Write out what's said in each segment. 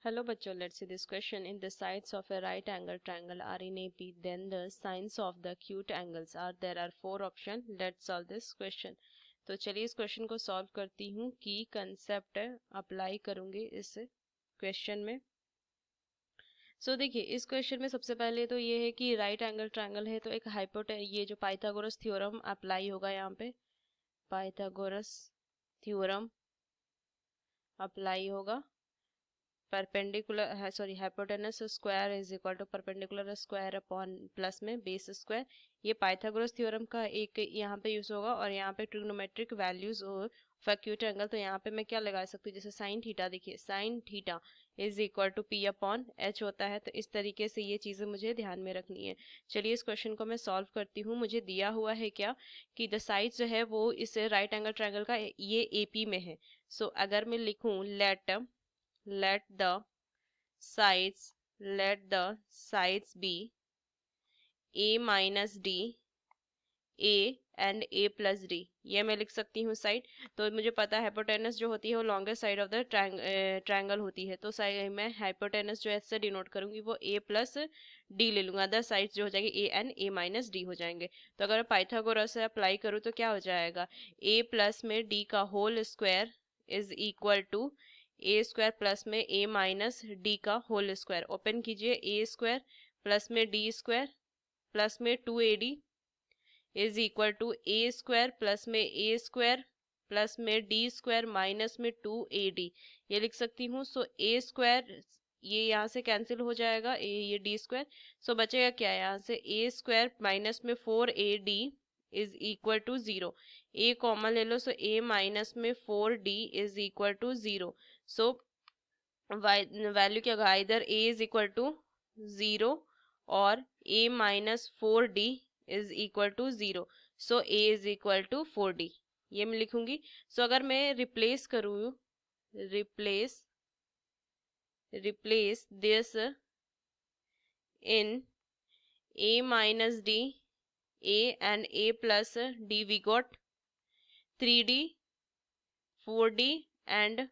Hello bachcho, let's see this question. In the sides of a right angle triangle are in AP, then the sides of the acute angles are, there are 4 options. Let's solve this question. तो चलिए इस question को solve करती हूँ कि concept apply करूँगी इस question में। देखिए इस क्वेश्चन में सबसे पहले तो ये है कि राइट एंगल ट्रायंगल है तो एक ये जो पाइथागोरस थ्योरम अप्लाई होगा यहाँ पे। पाइथागोरस थ्योरम अप्लाई होगा। परपेंडिकुलर है hypotenuse square is equal to perpendicular square upon plus में बेस स्क्वायर। ये पाइथागोरस थ्योरम का एक यहाँ पे यूज होगा और यहाँ पे trigonometric values of acute angle. तो यहाँ पे मैं क्या लगा सकती हूँ, जैसे साइन थीटा, देखिए sine theta is equal to P upon h होता है। तो इस तरीके से ये चीज़ें मुझे ध्यान में रखनी है। चलिए इस क्वेश्चन को मैं सॉल्व करती हूँ। मुझे दिया हुआ है क्या कि द साइड जो है वो इस राइट एंगल ट्रायंगल का ये एपी में है। अगर मैं लिखूँ let the sides be a minus d, a and a plus D, ये मैं लिख सकती हूँ साइड। तो मुझे पता है हाइपोटेनस जो होती है वो longest side of the triangle होती है। तो मैं हाइपोटेनस जो है इससे डिनोट करूंगी वो a प्लस डी ले लूंगा। अदर साइड जो हो जाएगी a and a minus D हो जाएंगे। तो अगर पाइथागोरस से अप्लाई करूँ तो क्या हो जाएगा, a प्लस में d का whole square is equal to a square plus में a माइनस डी का होल स्क्वायर। ओपन कीजिए, a स्क्वायर प्लस में d स्क्वायर प्लस में 2ad is equal to a square plus में ए स्क्वायर प्लस में d square minus में 2ad, ये लिख सकती हूँ। ए स्क्वायर ये यहाँ से कैंसिल हो जाएगा, ये डी स्क्वायर। बचेगा क्या यहाँ से, ए स्क्वायर माइनस में 4ad is equal to 0। A common ले लो, ए माइनस में 4d is equal to 0। Value क्या होगा, इधर a इज इक्वल टू 0 और a minus 4d is equal to 0। a is equal to 4d, ये मैं लिखूंगी। अगर मैं रिप्लेस करूँ, replace this in a minus d, a and a plus d, we got 3d 4d and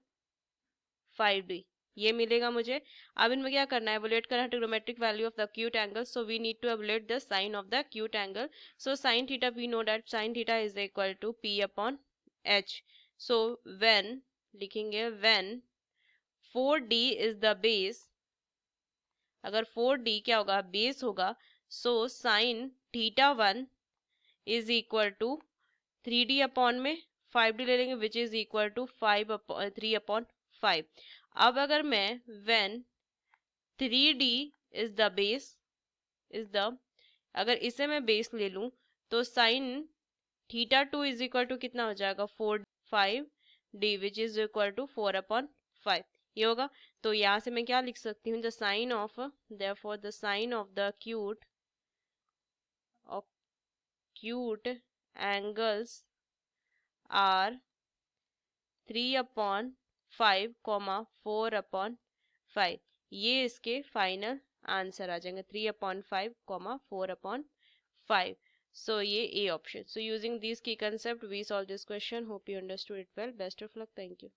5d, ये मिलेगा मुझे। अब इनमें क्या करना है, एवोल्यूट करना है trigonometric value of the acute angle. We need to evaluate the sine of the acute angle. Sine theta we know that sine theta is equal to P upon H. When लिखेंगे, when 4d is the base, अगर 4d क्या होगा, base होगा, sine theta 1 is equal to 3d upon में 5d ले लेंगे which is equal to 3 upon 5। अब अगर मैं when 3d is the base is the, अगर इसे मैं बेस ले लूं तो sine theta 2 is equal to कितना हो जाएगा, 5d which is equal to 4 upon 5, ये होगा। तो यहाँ से मैं क्या लिख सकती हूँ, the sine of, therefore the sine of the acute angles are 3 upon 5 4 upon 5, ये इसके फाइनल आंसर आ जाएंगे, 3 अपॉन 5 4 अपॉन 5। ये a option. Using this key concept we solve this question. Hope you understood it well. Best of luck. Thank you.